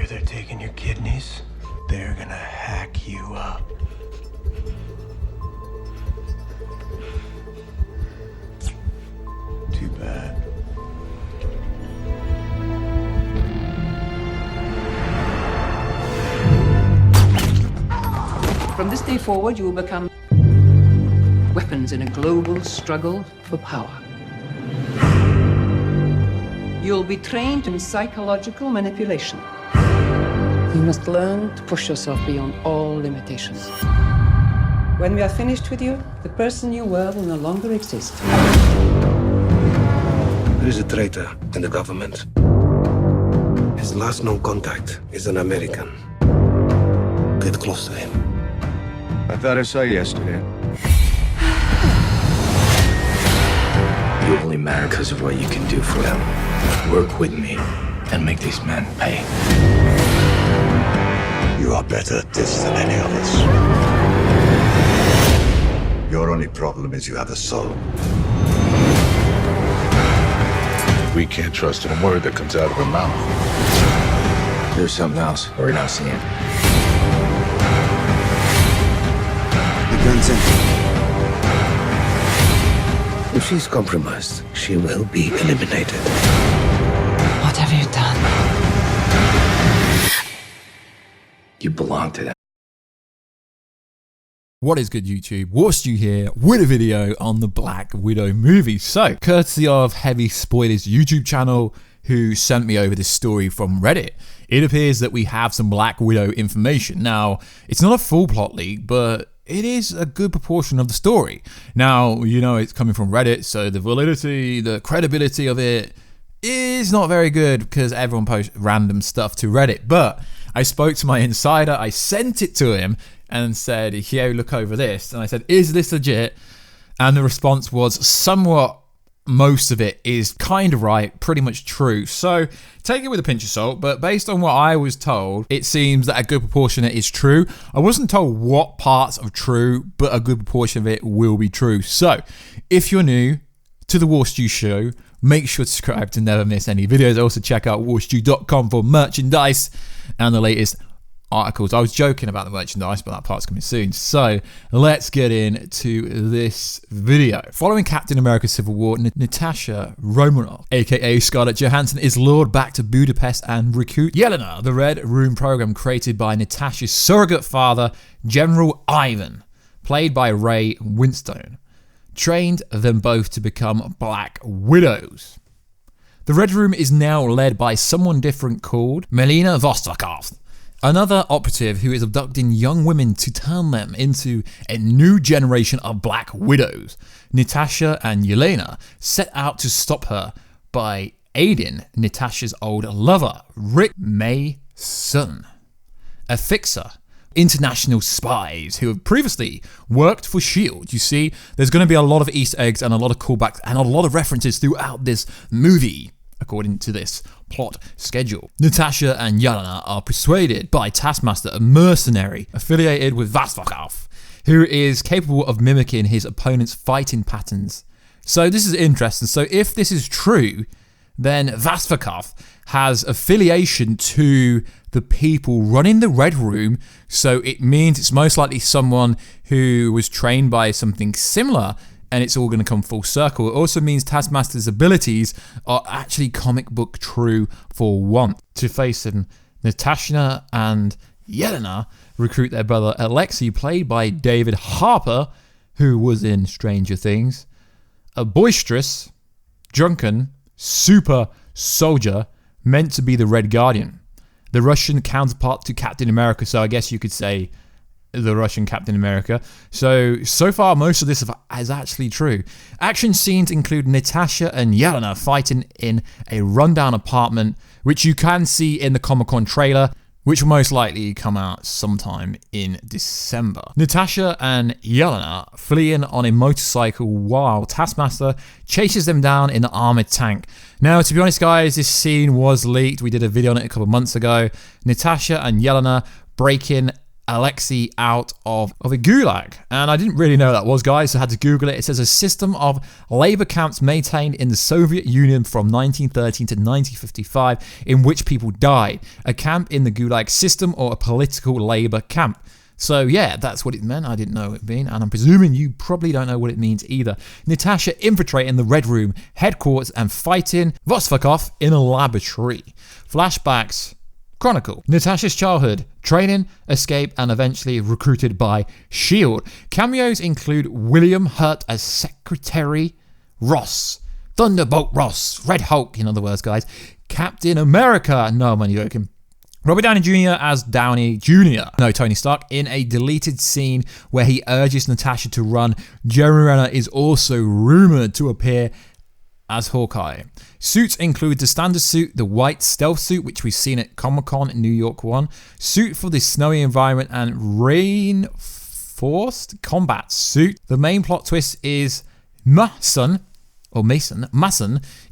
they're taking your kidneys, they're gonna hack you up. Too bad. From this day forward, you will become weapons in a global struggle for power. You'll be trained in psychological manipulation. You must learn to push yourself beyond all limitations. When we are finished with you, the person you were will no longer exist. There is a traitor in the government. His last known contact is an American. Get close to him. I thought I saw you yesterday. You only matter because of what you can do for them. Work with me and make these men pay. You are better at this than any of us. Your only problem is you have a soul. We can't trust a word that comes out of her mouth. There's something else we're not seeing. The gun's in. If she's compromised, she will be eliminated. What have you done? You belong to them. What is good, YouTube? Warstu here with a video on the Black Widow movie. So, courtesy of Heavy Spoilers YouTube channel, who sent me over this story from Reddit, it appears that we have some Black Widow information. Now, it's not a full plot leak, but it is a good proportion of the story. Now, you know it's coming from Reddit, so the validity, the credibility of it is not very good because everyone posts random stuff to Reddit. But I spoke to my insider, I sent it to him and said, here, look over this. And I said, is this legit? And the response was somewhat, most of it is kind of right, pretty much true. So take it with a pinch of salt, but based on what I was told, it seems that a good proportion of it is true. I wasn't told what parts are true, but a good proportion of it will be true. So if you're new to the Warstu show, make sure to subscribe to never miss any videos. Also check out warstu.com for merchandise and the latest articles. I was joking about the merchandise, but that part's coming soon. So let's get into this video. Following Captain America Civil War, Natasha Romanoff, aka Scarlett Johansson, is lured back to Budapest and recruit Yelena, the Red Room program created by Natasha's surrogate father, General Ivan, played by Ray Winstone, trained them both to become Black Widows. The Red Room is now led by someone different called Melina Vostokov, another operative who is abducting young women to turn them into a new generation of Black Widows. Natasha and Yelena set out to stop her by aiding Natasha's old lover, Rick Mason, a fixer, international spies who have previously worked for S.H.I.E.L.D. You see, there's going to be a lot of Easter eggs and a lot of callbacks and a lot of references throughout this movie, according to this plot schedule. Natasha and Yelena are persuaded by Taskmaster, a mercenary affiliated with Vostokov, who is capable of mimicking his opponent's fighting patterns. So this is interesting. So if this is true, then Vostokov has affiliation to the people running the Red Room, so it means it's most likely someone who was trained by something similar, and it's all going to come full circle. It also means Taskmaster's abilities are actually comic book true for once. To face him, Natasha and Yelena recruit their brother Alexei, played by David Harper, who was in Stranger Things, a boisterous, drunken, super soldier meant to be the Red Guardian, the Russian counterpart to Captain America, so I guess you could say the Russian Captain America. So far, most of this is actually true. Action scenes include Natasha and Yelena fighting in a rundown apartment, which you can see in the Comic-Con trailer, which will most likely come out sometime in December. Natasha and Yelena fleeing on a motorcycle while Taskmaster chases them down in an armored tank. Now, to be honest, guys, this scene was leaked. We did a video on it a couple of months ago. Natasha and Yelena breaking Alexei out of a gulag. And I didn't really know what that was, guys, so I had to Google it. It says a system of labor camps maintained in the Soviet Union from 1913 to 1955 in which people died. A camp in the gulag system or a political labor camp. So yeah, that's what it meant. I didn't know what it meant, and I'm presuming you probably don't know what it means either. Natasha infiltrating the Red Room headquarters and fighting Vostokov in a laboratory. Flashbacks chronicle Natasha's childhood, training, escape, and eventually recruited by S.H.I.E.L.D. Cameos include William Hurt as Secretary Ross, Thunderbolt Ross, Red Hulk, in other words, guys, Captain America, no, I'm only joking, Robert Downey Jr. as Downey Jr. No, Tony Stark, in a deleted scene where he urges Natasha to run. Jeremy Renner is also rumored to appear as Hawkeye. Suits include the standard suit, the white stealth suit, which we've seen at Comic-Con in New York 1, suit for the snowy environment, and reinforced combat suit. The main plot twist is Mason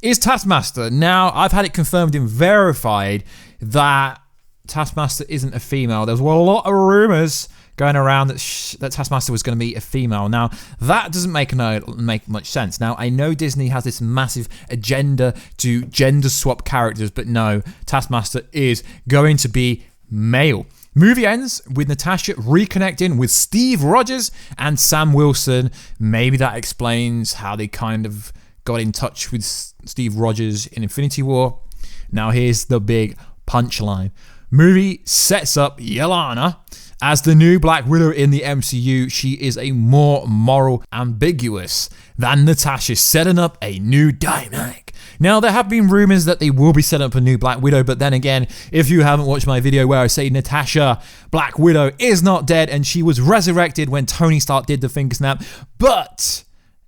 is Taskmaster. Now, I've had it confirmed and verified that Taskmaster isn't a female. There was a lot of rumors going around that Taskmaster was going to be a female. Now, that doesn't make much sense. Now, I know Disney has this massive agenda to gender swap characters, but no, Taskmaster is going to be male. Movie ends with Natasha reconnecting with Steve Rogers and Sam Wilson. Maybe that explains how they kind of got in touch with Steve Rogers in Infinity War. Now, here's the big punchline. Movie sets up Yelena as the new Black Widow in the MCU. She is a more moral, ambiguous than Natasha, setting up a new dynamic. Now, there have been rumors that they will be setting up a new Black Widow, but then again, if you haven't watched my video where I say Natasha, Black Widow, is not dead and she was resurrected when Tony Stark did the finger snap, but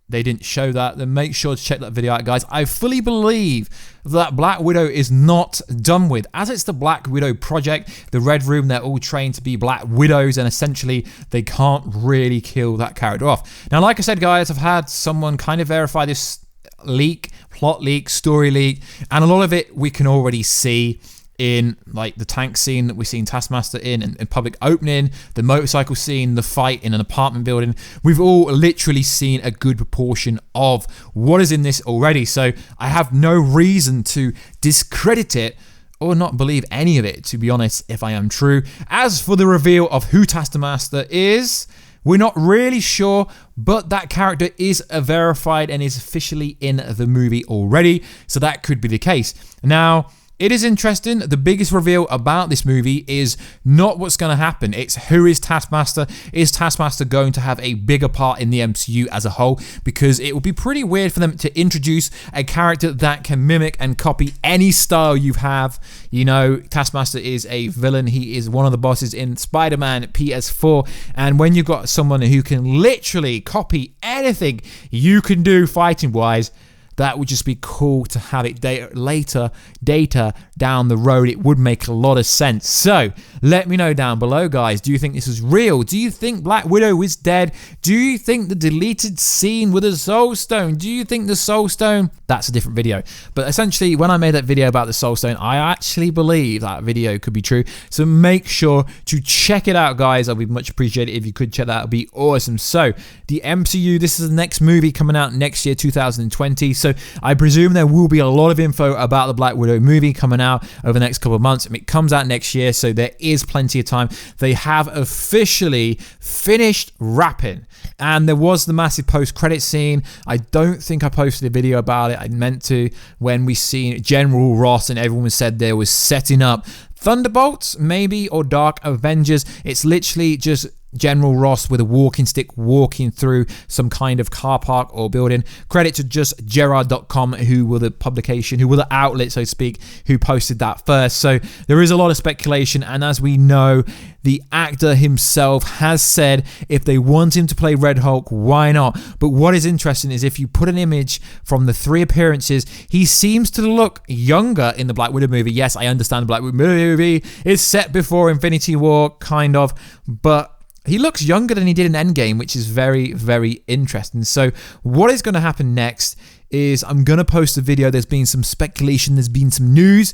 they didn't show that, then make sure to check that video out, guys. I fully believe that Black Widow is not done with. As it's the Black Widow project, the Red Room, they're all trained to be Black Widows, and essentially they can't really kill that character off. Now, like I said, guys, I've had someone kind of verify this leak, plot leak, story leak, and a lot of it we can already see in like the tank scene that we've seen Taskmaster in public opening, the motorcycle scene, the fight in an apartment building. We've all literally seen a good proportion of what is in this already, so I have no reason to discredit it or not believe any of it, to be honest, if I am true. As for the reveal of who Taskmaster is, we're not really sure, but that character is verified and is officially in the movie already, so that could be the case. Now, it is interesting. The biggest reveal about this movie is not what's going to happen. It's who is Taskmaster. Is Taskmaster going to have a bigger part in the MCU as a whole? Because it would be pretty weird for them to introduce a character that can mimic and copy any style you have. You know, Taskmaster is a villain. He is one of the bosses in Spider-Man PS4. And when you've got someone who can literally copy anything you can do fighting-wise, that would just be cool to have it data down the road. It would make a lot of sense. So let me know down below, guys. Do you think this is real? Do you think Black Widow is dead? Do you think the deleted scene with the Soul Stone? Do you think the Soul Stone? That's a different video. But essentially, when I made that video about the Soul Stone, I actually believe that video could be true. So make sure to check it out, guys. I'd be much appreciated if you could check that out. It'd be awesome. So the MCU, this is the next movie coming out next year, 2020. So I presume there will be a lot of info about the Black Widow movie coming out over the next couple of months. It comes out next year, so there is plenty of time. They have officially finished wrapping, and there was the massive post-credit scene. I don't think I posted a video about it. I meant to, when we seen General Ross and everyone said there was setting up Thunderbolts, maybe, or Dark Avengers. It's literally just General Ross with a walking stick walking through some kind of car park or building. Credit to just Gerard.com, who were the publication, who were the outlet, so to speak, who posted that first. So there is a lot of speculation, and as we know, the actor himself has said if they want him to play Red Hulk, why not? But what is interesting is if you put an image from the 3 appearances, he seems to look younger in the Black Widow movie. Yes, I understand the Black Widow movie is set before Infinity War, kind of, but he looks younger than he did in EndGame, which is very, very interesting. So what is going to happen next is I'm going to post a video. There's been some speculation. There's been some news.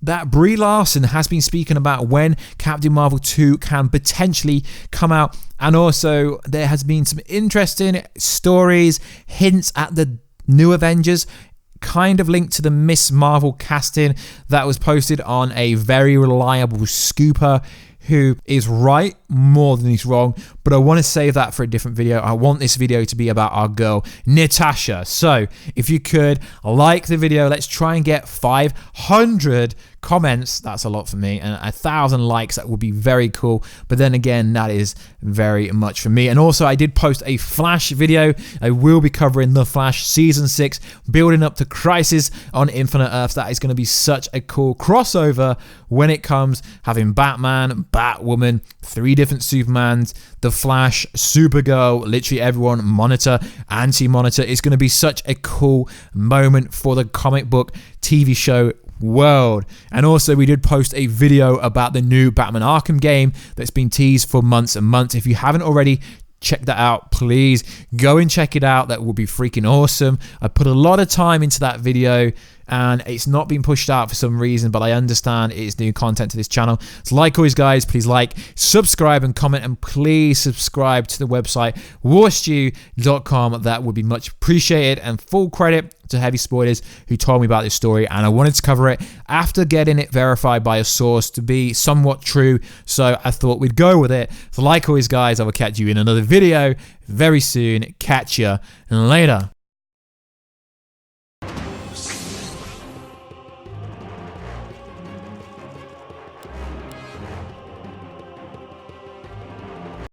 that Brie Larson has been speaking about when Captain Marvel 2 can potentially come out. And also, there has been some interesting stories, hints at the new Avengers, kind of linked to the Miss Marvel casting that was posted on a very reliable scooper who is right more than he's wrong, but I want to save that for a different video. I want this video to be about our girl Natasha. So if you could like the video, let's try and get 500 comments. That's a lot for me, and 1,000 likes. That would be very cool, but then again, that is very much for me. And also, I did post a Flash video. I will be covering The Flash Season 6, building up to Crisis on Infinite Earths. That is going to be such a cool crossover when it comes having Batman, Batwoman, 3 different Supermans, The Flash, Supergirl, literally everyone, Monitor, Anti-Monitor. It's going to be such a cool moment for the comic book TV show world. And also, we did post a video about the new Batman Arkham game that's been teased for months and months. If you haven't already, check that out. Please go and check it out. That will be freaking awesome. I put a lot of time into that video and it's not been pushed out for some reason, but I understand it is new content to this channel. So like always, guys, please like, subscribe and comment, and please subscribe to the website warstu.com. That would be much appreciated, and full credit to Heavy Spoilers who told me about this story, and I wanted to cover it after getting it verified by a source to be somewhat true, so I thought we'd go with it. So like always, guys, I will catch you in another video very soon. Catch ya later.